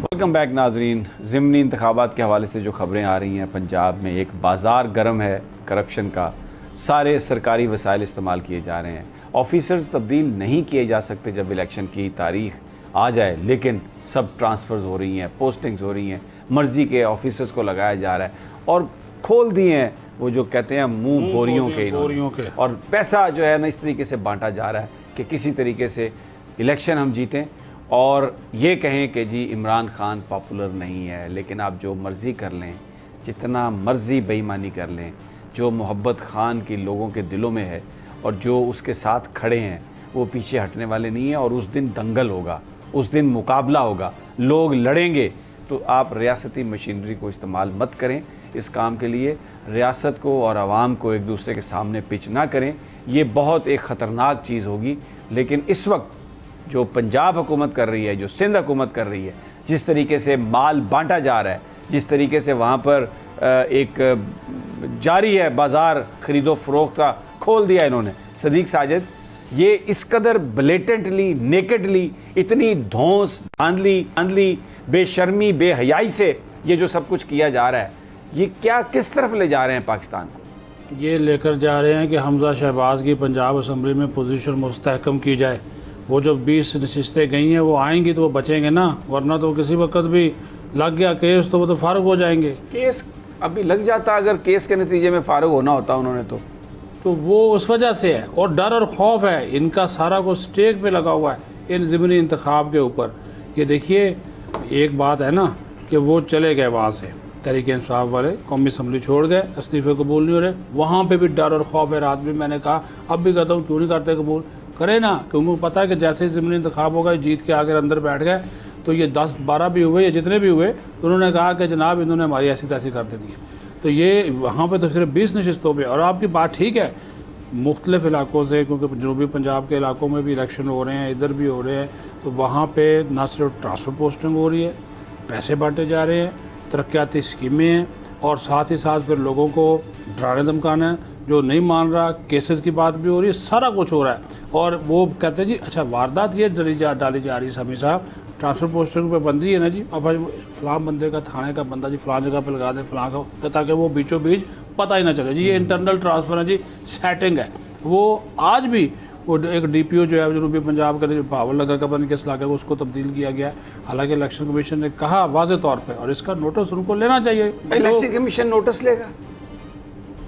वेलकम बैक नाजरीन। ज़िमनी इंतखाबात के हवाले से जो खबरें आ रही हैं, पंजाब में एक बाज़ार गर्म है करप्शन का, सारे सरकारी वसाइल इस्तेमाल किए जा रहे हैं। ऑफिसर्स तब्दील नहीं किए जा सकते जब इलेक्शन की तारीख आ जाए, लेकिन सब ट्रांसफ़र्स हो रही हैं, पोस्टिंग्स हो रही हैं, मर्ज़ी के ऑफिसर्स को लगाया जा रहा है, और खोल दिए हैं वो जो कहते हैं मुंह बोरियों के, और पैसा जो है ना इस तरीके से बांटा जा रहा है कि किसी तरीके से इलेक्शन हम जीतें और ये कहें कि जी इमरान खान पॉपुलर नहीं है, लेकिन आप जो मर्ज़ी कर लें, जितना मर्ज़ी बेईमानी कर लें, जो मोहब्बत खान की लोगों के दिलों में है और जो उसके साथ खड़े हैं वो पीछे हटने वाले नहीं हैं। और उस दिन दंगल होगा, उस दिन मुकाबला होगा, लोग लड़ेंगे। तो आप रियासती मशीनरी को इस्तेमाल मत करें इस काम के लिए, रियासत को और आवाम को एक दूसरे के सामने पिच ना करें, ये बहुत एक ख़तरनाक चीज़ होगी। लेकिन इस वक्त जो पंजाब हुकूमत कर रही है, जो सिंध हुकूमत कर रही है, जिस तरीके से माल बांटा जा रहा है, जिस तरीके से वहाँ पर एक जारी है बाज़ार ख़रीदो फ़रोख्त का खोल दिया इन्होंने सदीक साजिद, ये इस कदर ब्लेटेंटली नेकेडली इतनी धौंस धांधली बेशर्मी बेहयाई से ये जो सब कुछ किया जा रहा है, ये क्या किस तरफ ले जा रहे हैं पाकिस्तान को? ये लेकर जा रहे हैं कि हमजा शहबाज की पंजाब असम्बली में पोजीशन मुस्तहकम की जाए। वो जो 20 नशिस्तें गई हैं वो आएंगी तो वो बचेंगे ना, वरना तो किसी वक्त भी लग गया केस तो वो तो फारुग हो जाएंगे। केस अभी लग जाता, अगर केस के नतीजे में फारुग होना होता उन्होंने तो वो उस वजह से है। और डर और खौफ है इनका सारा को स्टेक पे लगा हुआ है इन ज़िमनी इंतखाब के ऊपर। ये देखिए एक बात है ना कि वो चले गए वहाँ से, तहरीक इंसाफ वाले कौमी असम्बली छोड़ गए, इस्तीफ़े कबूल नहीं हो रहे, वहाँ पे भी डर और खौफ है। रात में मैंने कहा अब भी कहता हूँ क्यों नहीं करते कबूल, करे ना, क्योंकि पता है कि जैसे ही ज़िमनी इंतखाब होगा जीत के आकर अंदर बैठ गए तो ये 10-12 भी हुए या जितने भी हुए तो उन्होंने कहा कि जनाब इन्होंने हमारी ऐसी तैसी कर देनी है। तो ये वहाँ पे तो सिर्फ 20 नशिस्तों पे। और आपकी बात ठीक है, मुख्तलिफ इलाकों से, क्योंकि जनूबी पंजाब के इलाकों में भी इलेक्शन हो रहे हैं, इधर भी हो रहे हैं, तो वहाँ पे ना सिर्फ ट्रांसफ़र पोस्टिंग हो रही है, पैसे बांटे जा रहे हैं, तरक्याती स्कीमें हैं, और साथ ही साथ फिर लोगों को डराने धमकाना है, जो नहीं मान रहा केसेस की बात भी हो रही है, सारा कुछ हो रहा है। और वो कहते हैं जी अच्छा वारदात ये डाली जा रही है समी साहब, ट्रांसफ़र पोस्टिंग पे बंदी है ना जी, अब फ़लाँ बंदे का थाने का बंदा जी फ़लाँ जगह पे लगा दे फ़लाँ का, ताकि वो बीचों बीच पता ही ना चले जी ये इंटरनल ट्रांसफ़र है जी, सेटिंग है। वो आज भी वो एक DPO जो है जनूबी पंजाब का भावल नगर का बन के इलाके को उसको तब्दील किया गया है। हालांकि इलेक्शन कमीशन ने कहा वाज़े तौर पे, और इसका नोटिस उनको लेना चाहिए। इलेक्शन कमीशन नोटिस लेगा,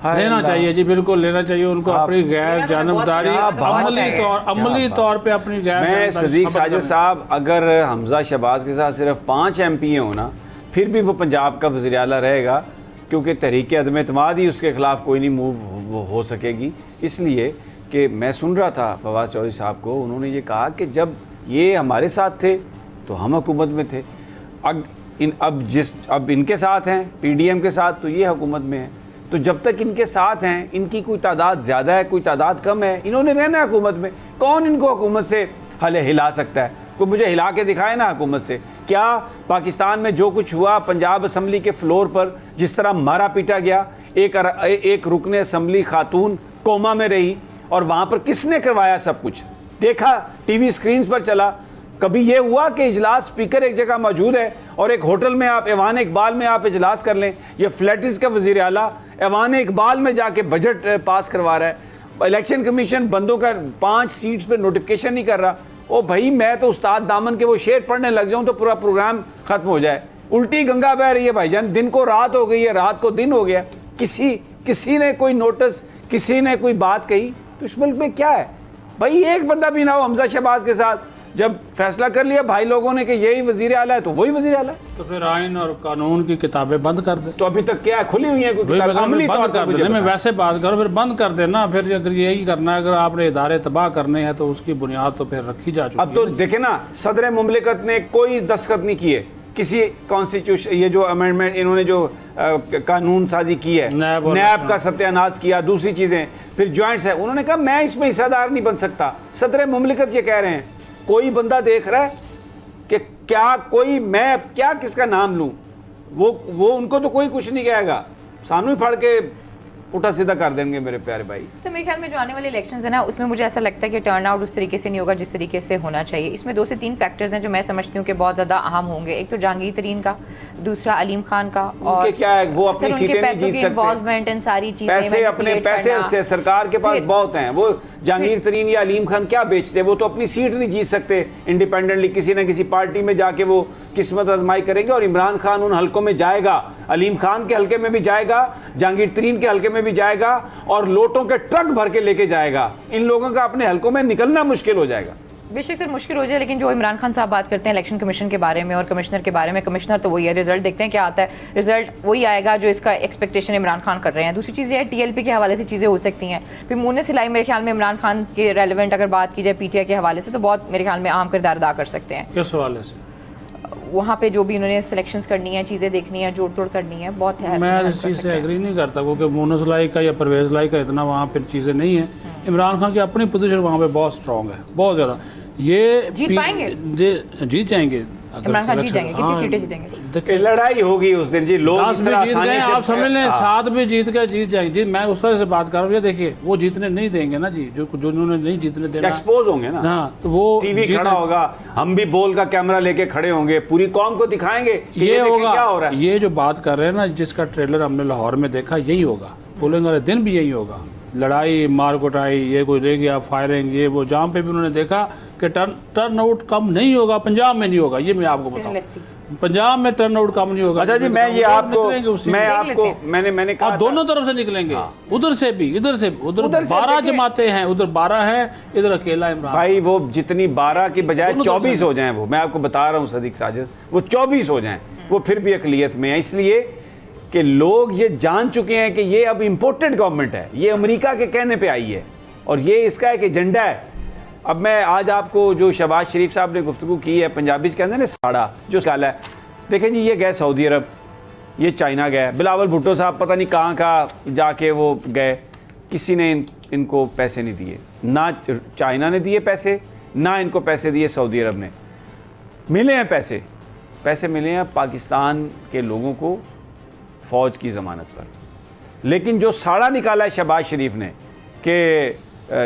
लेना चाहिए जी, बिल्कुल लेना चाहिए उनको अपनी गैर जानबदारी अमली तौर पे अपनी गैर। मैं सदीक साजिद साहब, अगर हमजा शहबाज के साथ सिर्फ 5 MP हो ना, फिर भी वो पंजाब का वज़ीर आला रहेगा, क्योंकि तहरीक अदम एतमाद ही उसके खिलाफ कोई नहीं मूव हो सकेगी। इसलिए कि मैं सुन रहा था फवाद चौधरी साहब को, उन्होंने ये कहा कि जब ये हमारे साथ थे तो हम हुकूमत में थे, अब इनके साथ हैं PDM के साथ तो ये हुकूमत में है, तो जब तक इनके साथ हैं इनकी कोई तादाद ज़्यादा है कोई तादाद कम है, इन्होंने रहना है हुकूमत में। कौन इनको हुकूमत से हिला सकता है? कोई मुझे हिला के दिखाए ना हुकूमत से। क्या पाकिस्तान में जो कुछ हुआ पंजाब असम्बली के फ्लोर पर, जिस तरह मारा पीटा गया, एक रुकने असम्बली खातून कोमा में रही, और वहाँ पर किसने करवाया सब कुछ? देखा TV स्क्रीन पर चला। कभी ये हुआ कि इजलास स्पीकर एक जगह मौजूद है और एक होटल में आप ऐवान इकबाल में आप इजलास कर लें? ये फ्लैटिस का वज़ीर आला ऐवान इकबाल में जाके बजट पास करवा रहा है। इलेक्शन कमीशन बंदों का 5 सीट्स पे नोटिफिकेशन नहीं कर रहा। ओ भाई, मैं तो उस्ताद दामन के वो शेर पढ़ने लग जाऊं तो पूरा प्रोग्राम खत्म हो जाए। उल्टी गंगा बह रही है भाईजान, दिन को रात हो गई है, रात को दिन हो गया। किसी ने कोई नोटिस, किसी ने कोई बात कही? तो इस मुल्क में क्या है भाई? एक बंदा भी ना हो हमजा शहबाज के साथ। जब फैसला कर लिया भाई लोगों ने कि यही वजीर आला है तो वही वजीर आला है, तो फिर आइन और कानून की किताबें बंद कर दे। तो अभी तक क्या खुली हुई है कोई किताब? अमली तौर बंद कर दे। मैं वैसे बात करूँ, फिर बंद कर देना। फिर अगर यही करना है, अगर आपने इदारे तबाह करने हैं तो उसकी बुनियाद तो फिर रखी जा चुकी है। अब तो देखे ना, सदर मुमलिकत ने कोई दस्तखत नहीं किए किसी कॉन्स्टिट्यूशन, ये जो अमेंडमेंट इन्होंने जो कानून साजी की है, नैब का सत्यानाश किया, दूसरी चीजें, फिर ज्वाइंट्स है, उन्होंने कहा मैं इसमें हिस्सेदार नहीं बन सकता। सदर मुमलिकत ये कह रहे हैं। कोई बंदा देख रहा है कि क्या कोई, मैं क्या किसका नाम लूं? वो उनको तो कोई कुछ नहीं कहेगा, सानू ही फड़ के उठा सीधा कर देंगे मेरे प्यारे भाई। सर मेरे ख्याल में जो आने वाले इलेक्शंस है ना, उसमें मुझे ऐसा लगता है कि टर्न आउट उस तरीके से नहीं होगा जिस तरीके से होना चाहिए। इसमें 2 से 3 फैक्टर्स हैं जो मैं समझती हूँ कि बहुत ज़्यादा अहम होंगे। एक तो जहांगीर तरीन का, दूसरा अलीम खान का, और क्या है वो अपनी सीटें नहीं जीत सकते। इन्वॉल्वमेंट इन सारी चीजें, पैसे अपने पैसे से सरकार के पास बहुत हैं। वो जहांगीर तरीन या अलीम खान क्या बेचते? वो तो अपनी सीट नहीं जीत सकते इंडिपेंडेंटली, किसी ना किसी पार्टी में जाके वो किस्मत आजमाई करेंगे। और इमरान खान उन हलकों में जाएगा, अलीम खान के हलके में भी जाएगा, जहांगीर तरीन के हलके में भी जाएगा, और लोटों के ट्रक भर के लेके जाएगा। इन लोगों का अपने हलकों में निकलना मुश्किल हो जाएगा। बेशक सर मुश्किल हो जाए, लेकिन जो इमरान खान साहब बात करते हैं इलेक्शन कमीशन के बारे में और कमिश्नर के बारे में, कमिश्नर तो वही है, रिजल्ट देखते हैं क्या आता है, रिजल्ट वही आएगा जो इसका एक्सपेक्टेशन इमरान खान कर रहे हैं। दूसरी चीज़ ये है टीएलपी के हवाले से चीज़ें हो सकती हैं, फिर मुन्ने सिलाई मेरे ख्याल में इमरान खान के रेलिवेंट अगर बात की जाए पीटीआई के हवाले से तो बहुत मेरे ख्याल में अहम किरदार अदा कर सकते हैं। किस हवाले से? वहाँ पे जो भी उन्होंने सिलेक्शंस करनी है, चीज़ें देखनी है, जोड़ तोड़ करनी है, बहुत है। मैं इस चीज़ से एग्री नहीं करता, क्योंकि मोनस लाई का या परवेज़ लाई का इतना वहाँ फिर चीज़ें नहीं है। इमरान खान की अपनी पोजीशन वहाँ पे बहुत स्ट्रॉन्ग है, बहुत ज़्यादा। ये जीत पाएंगे? जीत जाएंगे इमरान खान जीत जाएंगे, कितनी सीटें जीतेंगे? देखिए लड़ाई होगी उस दिन जी, लोग 10 भी जीत गए, आप समझ लें 7 भी जीत गए, जीत जाएंगे जी। मैं उस तरह से बात कर रहा हूँ, ये देखिए वो जीतने नहीं देंगे ना जी, जो उन्होंने नहीं जीतने देना, एक्सपोज होंगे ना। हाँ, तो वो टीवी खड़ा होगा, हम भी बोल का कैमरा लेके खड़े होंगे, पूरी कौम को दिखाएंगे कि ये देखिए होगा। क्या हो रहा है। ये जो बात कर रहे हैं ना, जिसका ट्रेलर हमने लाहौर में देखा, यही होगा। पोलिंग वाले दिन भी यही होगा, लड़ाई मार कुटाई, ये कोई रह गया फायरिंग, ये वो। जहाँ पे भी उन्होंने देखा कि टर्न आउट कम नहीं होगा, पंजाब में नहीं होगा, ये मैं आपको बताऊँ, पंजाब में टर्न आउट कम नहीं होगा। अच्छा जी, मैं ये आपको मैंने कहा और दोनों तरफ से निकलेंगे, उधर से भी, इधर से भी। उधर 12 जमाते हैं, उधर 12 है, इधर अकेला इमरान भाई। वो जितनी 12 की बजाय 24 हो जाएं, वो मैं आपको बता रहा हूँ सदीक साजिद, वो 24 हो जाएं, वो फिर भी अकलियत में है। इसलिए कि लोग ये जान चुके हैं कि ये अब इम्पोर्टेड गवर्नमेंट है, ये अमेरिका के कहने पे आई है और ये इसका एक एजेंडा है। अब मैं आज आपको जो शहबाज शरीफ साहब ने गुफ्तगू की है, पंजाबी के अंदर ना साड़ा जो निकाला है, देखें जी, ये गए सऊदी अरब, ये चाइना गए, बिलावल भुट्टो साहब पता नहीं कहाँ कहाँ जाके वो गए, किसी ने इनको पैसे नहीं दिए, ना चाइना ने दिए पैसे, ना इनको पैसे दिए सऊदी अरब ने। मिले हैं पैसे मिले हैं पाकिस्तान के लोगों को फ़ौज की ज़मानत पर। लेकिन जो साड़ा निकाला है शहबाज शरीफ ने कि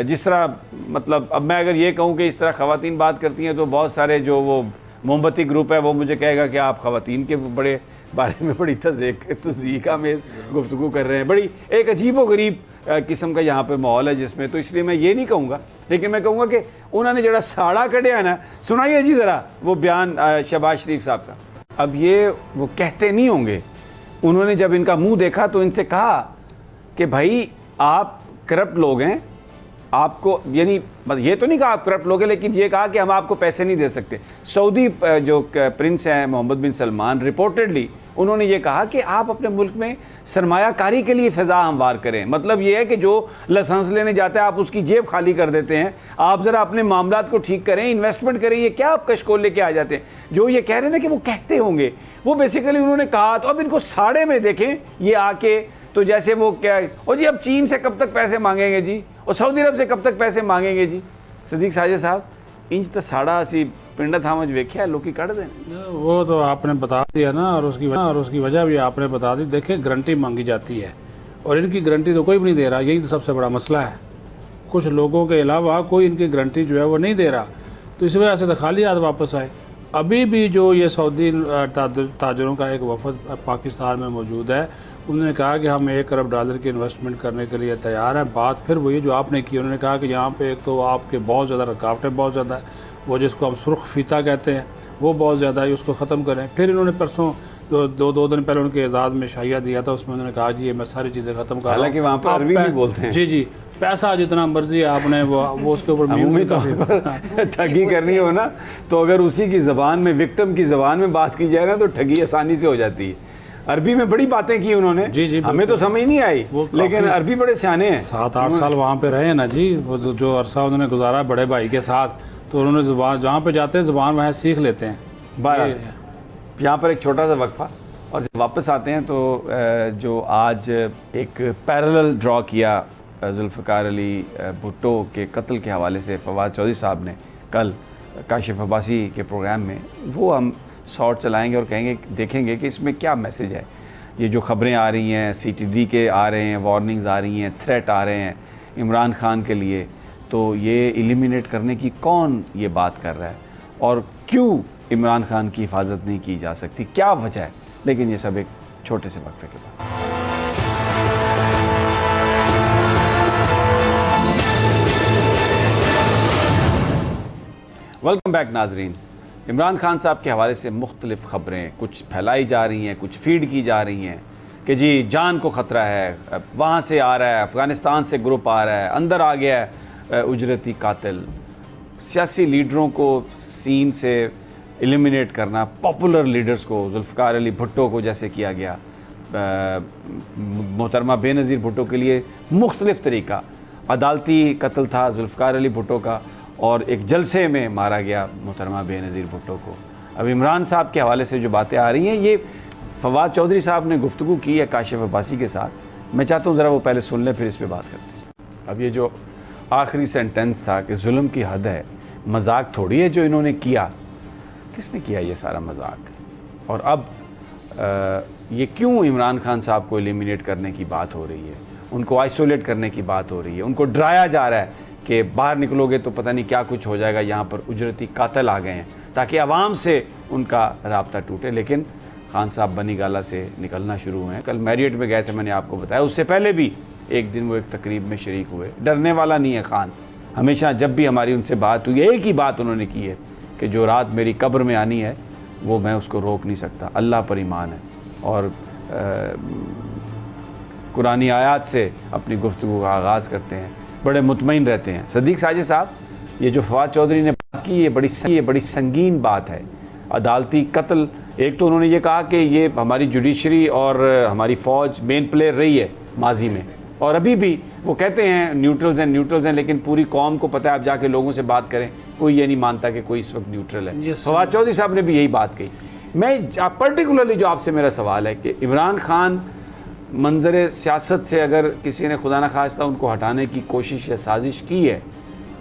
जिस तरह, मतलब अब मैं अगर ये कहूँ कि इस तरह ख़वातीन बात करती हैं तो बहुत सारे जो वो मोमबत्ती ग्रुप है वो मुझे कहेगा कि आप ख़वातीन के बड़े बारे में बड़ी तज़ीक़ा में गुफ्तगू कर रहे हैं। बड़ी एक अजीब व गरीब किस्म का यहाँ पे माहौल है जिसमें, तो इसलिए मैं ये नहीं कहूँगा, लेकिन मैं कहूँगा कि उन्होंने जरा साड़ा कढ़िया है ना, सुनाइए जी ज़रा वो बयान शहबाज शरीफ साहब का। अब ये वो कहते नहीं होंगे, उन्होंने जब इनका मुंह देखा तो इनसे कहा कि भाई आप करप्ट लोग हैं, आपको, यानी ये तो नहीं कहा आप करप्ट लोग हैं, लेकिन ये कहा कि हम आपको पैसे नहीं दे सकते। सऊदी जो प्रिंस हैं मोहम्मद बिन सलमान, रिपोर्टेडली उन्होंने ये कहा कि आप अपने मुल्क में सरमायाकारी के लिए फ़िज़ा हमवार करें। मतलब ये है कि जो लाइसेंस लेने जाता है आप उसकी जेब खाली कर देते हैं, आप ज़रा अपने मामलात को ठीक करें, इन्वेस्टमेंट करें। ये क्या आप कशकोल लेके आ जाते हैं? जो ये कह रहे हैं ना कि वो कहते होंगे, वो बेसिकली उन्होंने कहा। तो अब इनको साड़े में देखें ये आके, तो जैसे वो क्या, और जी अब चीन से कब तक पैसे मांगेंगे जी, और सऊदी अरब से कब तक पैसे मांगेंगे जी। सदीक साजिद साहब, इंच तो साड़ा असी पिंडा थामज वेख्या लोग कढ़ दें। वो तो आपने बता दिया ना, और उसकी वजह भी आपने बता दी। देखिए गारंटी मांगी जाती है और इनकी गारंटी तो कोई भी नहीं दे रहा, यही तो सबसे बड़ा मसला है। कुछ लोगों के अलावा कोई इनकी गारंटी जो है वो नहीं दे रहा, तो इस वजह से तो खाली हाथ वापस आए। अभी भी जो ये सऊदी ताजरों का एक वफद पाकिस्तान में मौजूद है, उन्होंने कहा कि हम $1 अरब की इन्वेस्टमेंट करने के लिए तैयार हैं। बात फिर वही जो आपने की, उन्होंने कहा कि यहाँ पे एक तो आपके बहुत ज़्यादा रुकावटें बहुत ज़्यादा है, वो जिसको हम सुर्ख फीता कहते हैं वो बहुत ज़्यादा है, उसको ख़त्म करें। फिर इन्होंने परसों दो दिन पहले उनके एजाज़ में शाइया दिया था, उसमें उन्होंने कहा जी ये मैं सारी चीज़ें ख़त्म कर रहा हूं। हालांकि वहाँ पर अरबी भी बोलते हैं। जी जी, पैसा जितना मर्जी है आपने वो उसके ऊपर ठगी करनी हो ना, तो अगर उसी की ज़बान में, विक्टिम की ज़बान में बात की जाए ना, तो ठगी आसानी से हो जाती है। अरबी में बड़ी बातें की उन्होंने, जी जी, हमें तो समझ नहीं आई, लेकिन अरबी बड़े सियाने हैं। 7-8 साल वहाँ पे रहे ना जी, वो जो अरसा उन्होंने गुजारा बड़े भाई के साथ, तो उन्होंने ज़ुबान जहाँ पे जाते हैं ज़ुबान वहाँ सीख लेते हैं। यहाँ पर एक छोटा सा वक्फा, और जब वापस आते हैं तो जो आज एक पैरेलल ड्रॉ किया जुल्फ़िकार अली भुट्टो के कत्ल के हवाले से फवाद चौधरी साहब ने कल काशिफ अब्बासी के प्रोग्राम में, वो हम शॉर्ट चलाएंगे और कहेंगे, देखेंगे कि इसमें क्या मैसेज है। ये जो ख़बरें आ रही हैं, CTD के आ रहे हैं, वार्निंग्स आ रही हैं, थ्रेट आ रहे हैं इमरान खान के लिए, तो ये एलिमिनेट करने की कौन ये बात कर रहा है और क्यों इमरान खान की हिफाजत नहीं की जा सकती, क्या वजह है। लेकिन ये सब एक छोटे से वक्फे के बाद। वेलकम बैक नाजरीन। इमरान खान साहब के हवाले से मुख्तलिफ़ ख़बरें कुछ फैलाई जा रही हैं, कुछ फीड की जा रही हैं कि जी जान को ख़तरा है, वहाँ से आ रहा है, अफ़गानिस्तान से ग्रुप आ रहा है, अंदर आ गया है उजरती कातिल। सियासी लीडरों को सीन से एलिमिनेट करना, पॉपुलर लीडर्स को, जुल्फ़िकार अली भुट्टो को जैसे किया गया, मोहतरमा बेनज़ीर भुट्टो के लिए मुख्तलिफ़ तरीका, अदालती कत्ल था जुल्फ़िकार अली भुट्टो का और एक जलसे में मारा गया मोहतरमा बेनज़ीर भुट्टो को। अब इमरान साहब के हवाले से जो बातें आ रही हैं, ये फवाद चौधरी साहब ने गुफ्तगू की है काशिफ अब्बासी के साथ। मैं चाहता हूँ ज़रा वो पहले सुन लें, फिर इस पर बात करते हैं। अब ये जो आखिरी सेंटेंस था कि जुल्म की हद है, मजाक थोड़ी है जो इन्होंने किया। किसने किया ये सारा मजाक? और अब ये क्यों इमरान खान साहब को एलिमिनेट करने की बात हो रही है, उनको आइसोलेट करने की बात हो रही है, उनको डराया जा रहा है कि बाहर निकलोगे तो पता नहीं क्या कुछ हो जाएगा, यहाँ पर उजरती कातिल आ गए हैं, ताकि आवाम से उनका राब्ता टूटे। लेकिन खान साहब बनी गाला से निकलना शुरू हुए हैं। कल मैरियट में गए थे, मैंने आपको बताया। उससे पहले भी एक दिन वो एक तकरीब में शरीक हुए। डरने वाला नहीं है खान। हमेशा जब भी हमारी उनसे बात हुई, एक ही बात उन्होंने की है कि जो रात मेरी कब्र में आनी है वो मैं उसको रोक नहीं सकता, अल्लाह पर ईमान है। और कुरानी आयात से अपनी गुफ्तगू का आगाज़ करते हैं, बड़े मुतमईन रहते हैं। सदीक साजिद साहब, ये जो फवाद चौधरी ने बात की, ये बड़ी संगीन बात है। अदालती कत्ल, एक तो उन्होंने ये कहा कि ये हमारी जुडिशरी और हमारी फ़ौज मेन प्लेयर रही है माजी में, और अभी भी वो कहते हैं न्यूट्रल्स हैं, लेकिन पूरी कौम को पता है, आप जाके लोगों से बात करें, कोई ये नहीं मानता कि कोई इस वक्त न्यूट्रल है। फवाद चौधरी साहब ने भी यही बात कही। मैं पर्टिकुलरली जो आपसे मेरा सवाल है कि इमरान खान मंजर सियासत से अगर किसी ने खुदा न खास्ता उनको हटाने की कोशिश या साजिश की है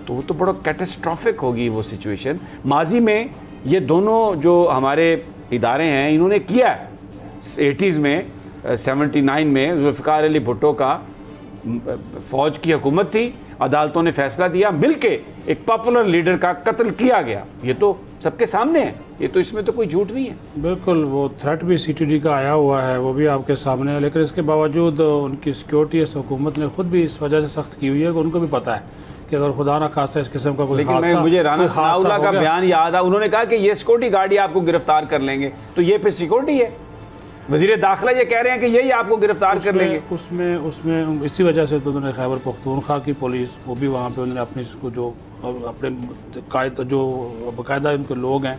तो वो तो बड़ा कैटेस्ट्रॉफिक होगी वो सिचुएशन। माजी में ये दोनों जो हमारे इदारे हैं इन्होंने किया है। 80s में 79 में जुल्फ़िकार अली भुट्टो का फ़ौज की हुकूमत थी, अदालतों ने फैसला दिया, मिलके एक पॉपुलर लीडर का कत्ल किया गया। ये तो सबके सामने है, ये तो इसमें तो कोई झूठ नहीं है। बिल्कुल, वो थ्रेट भी सीटीडी का आया हुआ है, वो भी आपके सामने है। लेकिन इसके बावजूद उनकी सिक्योरिटी इस हुकूमत ने खुद भी इस वजह से सख्त की हुई है कि उनको भी पता है कि अगर खुदा ना खास्ता इस किस्म का कोई हादसा, मुझे राना सनाउल्लाह का बयान याद है, उन्होंने कहा कि ये सिक्योरिटी गार्ड आपको गिरफ्तार कर लेंगे, तो ये फिर सिक्योरिटी है। वज़ीर दाखिला ये कह रहे हैं कि यही आपको गिरफ्तार कर लेंगे। उसमें इसी वजह से तो उन्होंने खैबर पख्तूनख्वा की पुलिस, वो भी वहाँ पे उन्होंने अपनी इसको जो अपने जो बाकायदा उनके लोग हैं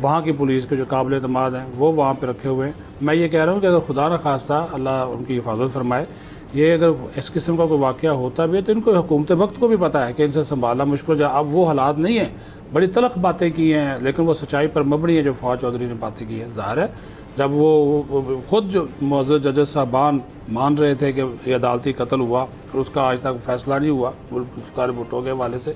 वहाँ की पुलिस के जो काबिल एतमाद हैं वो वहाँ पे रखे हुए हैं। मैं ये कह रहा हूँ कि अगर खुदा न खास्ता अल्लाह उनकी हिफाजत फरमाए, ये अगर इस किस्म का कोई वाक़या होता भी है तो इनको हुकूमत वक्त को भी पता है कि इनसे संभालना मुश्किल है। अब वो हालात नहीं है, बड़ी तलख बातें की हैं, लेकिन वो सच्चाई पर मबनी है जो फवाद चौधरी ने बातें की है। ज़ाहिर है जब वो ख़ुद जो मौजूद जजेस साहबान मान रहे थे कि ये अदालती कत्ल हुआ और उसका आज तक फैसला नहीं हुआ जुल्फ़िकार भुट्टो के हवाले से,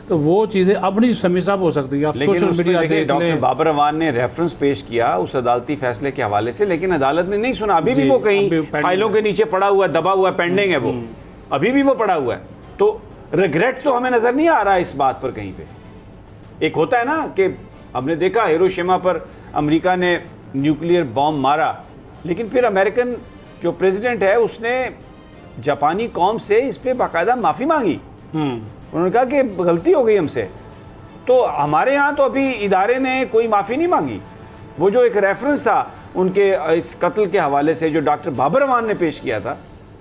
तो वो चीज़ें अब नहीं समी साहब हो सकती है। आप सोशल मीडिया देख डॉक्टर बाबर अवान ने रेफरेंस पेश किया उस अदालती फैसले के हवाले से, लेकिन अदालत ने नहीं सुना। अभी भी वो कहीं फाइलों के नीचे पड़ा हुआ, दबा हुआ, पेंडिंग है, वो अभी भी वो पड़ा हुआ है। तो रिग्रेट तो हमें नजर नहीं आ रहा इस बात पर कहीं पे। एक होता है ना कि हमने देखा हिरोशिमा पर अमेरिका ने न्यूक्लियर बॉम्ब मारा, लेकिन फिर अमेरिकन जो प्रेसिडेंट है उसने जापानी कौम से इस पे बाकायदा माफ़ी मांगी। उन्होंने कहा कि गलती हो गई हमसे। तो हमारे यहाँ तो अभी इदारे ने कोई माफ़ी नहीं मांगी। वो जो एक रेफरेंस था उनके इस कत्ल के हवाले से जो डॉक्टर बाबर अवान ने पेश किया था,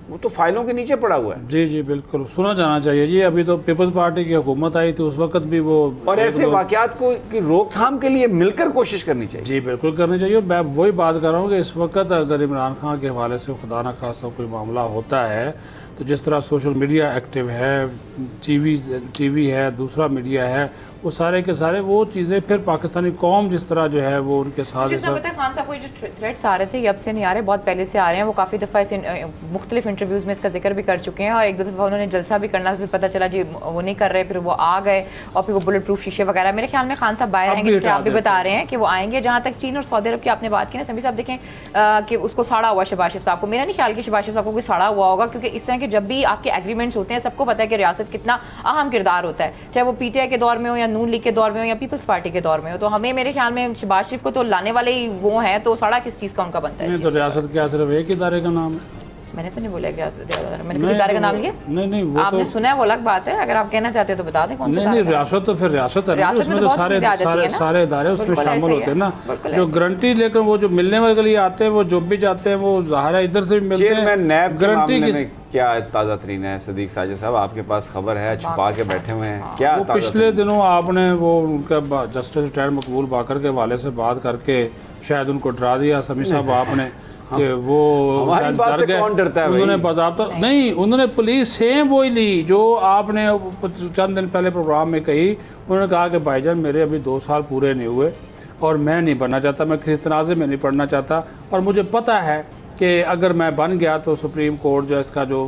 वो तो फाइलों के नीचे पड़ा हुआ है। जी जी बिल्कुल, सुना जाना चाहिए जी। अभी तो पीपल्स पार्टी की हुकूमत आई थी, उस वक्त भी वो, और ऐसे वाक़यात को की रोकथाम के लिए मिलकर कोशिश करनी चाहिए। जी बिल्कुल करनी चाहिए। मैं वही बात कर रहा हूँ कि इस वक्त अगर इमरान खान के हवाले से खुदा न खास्ता कोई मामला होता है तो जिस तरह सोशल मीडिया एक्टिव है, टीवी है, दूसरा मीडिया है, वो सारे के सारे वो चीज़ें फिर पाकिस्तानी कौम जिस तरह जो है वो उनके साथ जितना पता है खान साहब को जो थ्रेट्स आ रहे थे ये अब से नहीं आ रहे, बहुत पहले से आ रहे हैं। वो काफ़ी दफ़ा इस मुख्तलिफ इंटरव्यूज़ में इसका जिक्र भी कर चुके हैं, और एक दो दफ़ा उन्होंने जलसा भी करना, फिर पता चला जी वो नहीं कर रहे, फिर वो आ गए और फिर वो बुलेट प्रूफ शीशे वगैरह। मेरे ख्याल में खान साहब बाहर आएंगे, जैसे आप भी बता रहे हैं कि वो आएंगे। जहाँ तक चीन और सऊदी अरब की आपने बात की ना समी साहब, देखें कि उसको साड़ा हुआ शहबाज शरीफ साहब को, मेरा नहीं ख्याल कि शहबाज शरीफ साहब को कोई साड़ा हुआ होगा, क्योंकि इस तरह के जब भी आपके एग्रीमेंट्स होते हैं सबको पता है कि रियासत कितना अहम किरदार होता है, चाहे वो पीटीआई के दौर में हो या नून लीग के दौर में हो या पीपल्स पार्टी के दौर में हो। तो हमें मेरे ख्याल में शहबाज शरीफ को तो लाने वाले ही वो हैं, तो साड़ा किस चीज़ का उनका बनता है? तो रियासत क्या सिर्फ एक इदारे का नाम है? मैंने तो नहीं बोला कि मैंने किसी इदारे का नाम लिया। नहीं वो आपने तो सुना है, वो अलग बात है। अगर आप कहना चाहते हैं तो बता दें कौन सा नहीं रियासत तो फिर रियासत है ना, रियासत में उसमें तो तो बहुत सारे चीज़ें आ जाती सारे है ना। सारे इदारे उसमें बिल्कुल शामिल ऐसे ही होते हैं है। ना। बिल्कुल जो ऐसे ही। गारंटी लेकर वो जो मिलने वाले के लिए आते हैं, वो जो भी जाते हैं वो ज़ाहिर है इधर से भी मिलते चेयरमैन हैं। नैब के गारंटी मामले किस में क्या ताज़ा तरीन है सदीक साजिद साहब, आपके पास खबर है, छुपा के बैठे हुए हैं, क्या वो ताज़ा पिछले तरीन? दिनों आपने वो उनका जस्टिस रिटायर्ड मकबूल बाकर के हवाले से बात करके शायद उनको डरा दिया समी साहब आपने कि वो हमारी शायद बात डर से गए। कौन डरता है भाई? उन्होंने बाज़ाब्ता नहीं, उन्होंने पुलिस सेम वही ली जो आपने चंद दिन पहले प्रोग्राम में कही। उन्होंने कहा कि भाईजान मेरे अभी 2 साल पूरे नहीं हुए और मैं नहीं बनना चाहता, मैं किसी तनाज़े में नहीं पढ़ना चाहता, और मुझे पता है कि अगर मैं बन गया तो सुप्रीम कोर्ट जो इसका जो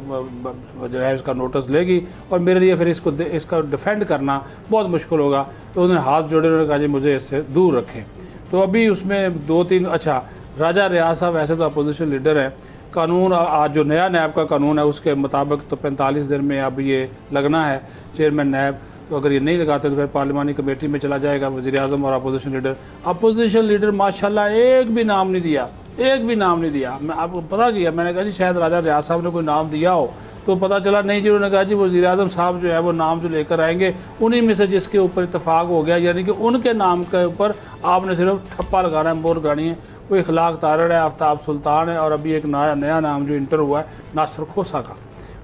है इसका नोटिस लेगी और मेरे लिए फिर इसका डिफेंड करना बहुत मुश्किल होगा। तो उन्होंने हाथ जोड़े, उन्होंने कहा जी मुझे इससे दूर रखें। तो अभी उसमें 2-3 अच्छा राजा रियाज साहब वैसे तो अपोजिशन लीडर है, कानून आज जो नया नैब का कानून है उसके मुताबिक तो 45 दिन में अब ये लगना है चेयरमैन नैब। तो अगर ये नहीं लगाते तो फिर पार्लिमानी कमेटी में चला जाएगा वज़ीर आज़म और अपोजिशन लीडर माशाल्लाह एक भी नाम नहीं दिया, एक भी नाम नहीं दिया। मैं आपको पता किया, मैंने कहा जी शायद राजा रियाज साहब ने कोई नाम दिया हो, तो पता चला नहीं जी। उन्होंने कहा जी वज़ीर आज़म साहब जो है वो नाम जो लेकर आएंगे उन्हीं में से जिसके ऊपर इत्तेफाक हो गया, यानी कि उनके नाम के ऊपर आपने सिर्फ ठप्पा लगाना है, मोहर लगानी है। वो इखलाक तारड़ है, आफ्ताब सुल्तान है, और अभी एक नया नाम जो इंटर हुआ है नासिर खोसा का,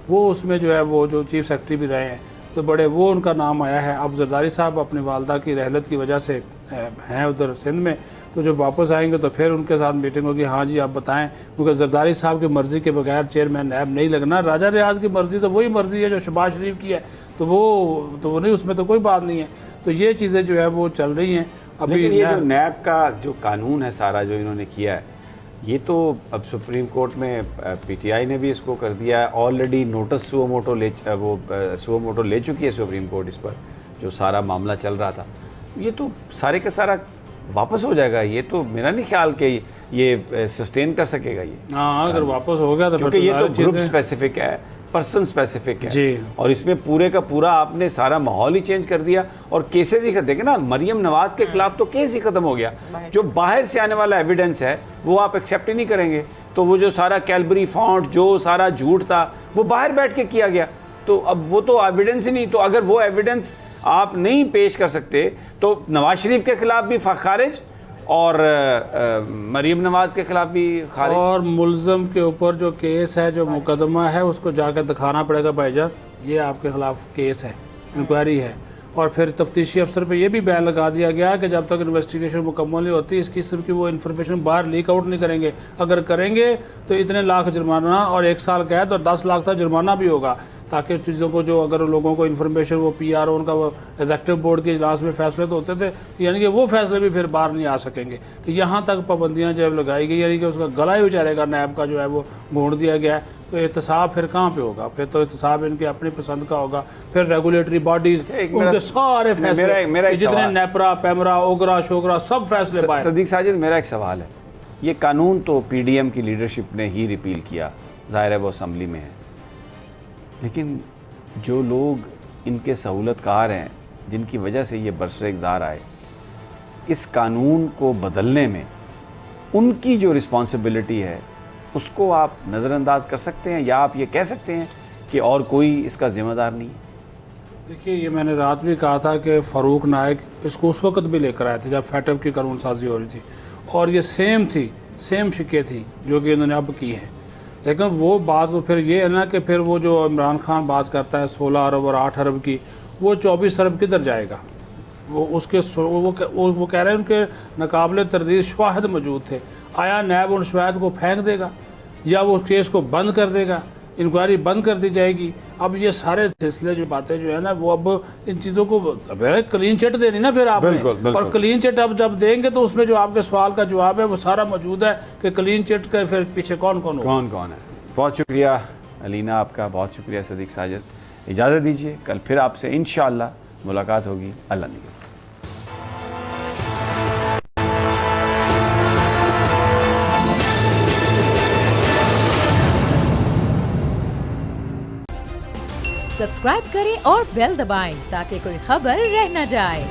वो उसमें जो है वो जो चीफ सेक्रेटरी भी रहे हैं, तो बड़े वो उनका नाम आया है। अब जरदारी साहब अपनी वालदा की रहलत की वजह से हैं उधर सिंध में, तो जब वापस आएंगे तो फिर उनके साथ मीटिंग होगी। हाँ जी आप बताएं, क्योंकि जरदारी साहब की मर्ज़ी के बगैर चेयरमैन नैब नहीं लगना। राजा रियाज की मर्ज़ी तो वही मर्ज़ी है जो शहबाज शरीफ की है, तो वो नहीं, उसमें तो कोई बात नहीं है। तो ये चीज़ें जो है वो चल रही हैं अभी। लेकिन ये जो नैब का जो कानून है सारा जो इन्होंने किया है, ये तो अब सुप्रीम कोर्ट में पीटीआई ने भी इसको कर दिया है ऑलरेडी, नोटिस सुओ मोटो ले चुकी है सुप्रीम कोर्ट इस पर, जो सारा मामला चल रहा था। ये तो सारे का सारा वापस हो जाएगा। ये तो मेरा नहीं ख्याल कि ये सस्टेन कर सकेगा ये। हाँ अगर वापस हो गया तो क्योंकि ये तो सारी ग्रुप चीज़ें- स्पेसिफिक है, पर्सन स्पेसिफिक है जी। और इसमें पूरे का पूरा आपने सारा माहौल ही चेंज कर दिया और केसेस ही देखे ना, मरियम नवाज के खिलाफ तो केस ही खत्म हो गया। जो बाहर से आने वाला एविडेंस है वो आप एक्सेप्ट ही नहीं करेंगे, तो वो जो सारा कैलबरी फॉन्ट जो सारा झूठ था वो बाहर बैठ के किया गया, तो अब वो तो एविडेंस ही नहीं। तो अगर वो एविडेंस आप नहीं पेश कर सकते तो नवाज शरीफ के खिलाफ भी खारिज और मरीम नवाज के खिलाफ भी खारिज। और मुलजम के ऊपर जो केस है, जो मुकदमा है, उसको जाकर दिखाना पड़ेगा भाईजान ये आपके खिलाफ केस है, इंक्वायरी है। और फिर तफ्तीशी अफसर पे ये भी बैन लगा दिया गया कि जब तक इन्वेस्टिगेशन मुकम्मल नहीं होती इस किस्म की वो इन्फॉर्मेशन बाहर लीक आउट नहीं करेंगे। अगर करेंगे तो इतने लाख जुर्माना और 1 साल कैद और 10 लाख तक जुर्माना भी होगा, ताकि चीज़ों को जो अगर लोगों को इन्फॉर्मेशन वो PRO उनका वो एग्जेक्टिव बोर्ड के इजलास में फैसले तो होते थे, यानी कि वो फैसले भी फिर बाहर नहीं आ सकेंगे। तो यहाँ तक पाबंदियाँ जब लगाई गई, यानी कि उसका गला ही बेचारे का नैब का जो है वो घोंट दिया गया है, तो एहतसाब फिर कहाँ पे होगा? फिर तो एहतसाब इनके अपनी पसंद का होगा। फिर रेगुलेटरी बॉडीज उनके सारे फैसले, मेरा एक जितने सवाल- नेपरा पेमरा ओगरा शोगरा सब फैसले बाहर। सदीक साजिद मेरा एक सवाल है, ये कानून तो PDM की लीडरशिप ने ही रिपील किया, ज़ाहिर है वो असम्बली में है, लेकिन जो लोग इनके सहूलतकार हैं जिनकी वजह से ये बरसरे इक़्तिदार आए, इस कानून को बदलने में उनकी जो रिस्पॉन्सिबिलिटी है उसको आप नज़रअंदाज कर सकते हैं, या आप ये कह सकते हैं कि और कोई इसका ज़िम्मेदार नहीं है? देखिए ये मैंने रात भी कहा था कि फ़ारूक नायक इसको उस वक्त भी लेकर आए थे जब फैटफ की कानून साजी हो रही थी, और ये सेम शिक्के थी जो कि इन्होंने अब की है। लेकिन वो बात तो फिर ये है ना कि फिर वो जो इमरान खान बात करता है 16 अरब और 8 अरब की, वो 24 अरब किधर जाएगा? वो उसके वो कह रहे हैं उनके नाकाबिले तरदीद शवाहिद मौजूद थे। आया नैब उन शवाहिद को फेंक देगा या वो केस को बंद कर देगा, इंक्वायरी बंद कर दी जाएगी? अब ये सारे सिलसिले जो बातें जो है ना वो अब इन चीज़ों को क्लीन चिट देनी ना फिर आपने। बिल्कुल। और क्लीन चिट अब जब देंगे तो उसमें जो आपके सवाल का जवाब है वो सारा मौजूद है कि क्लीन चिट के फिर पीछे कौन कौन है। बहुत शुक्रिया अलीना आपका, बहुत शुक्रिया सदीक साजिद। इजाज़त दीजिए, कल फिर आपसे इंशाअल्लाह मुलाकात होगी। अल्लाह निगहबान। सब्सक्राइब करें और बेल दबाएं ताकि कोई खबर रह न जाए।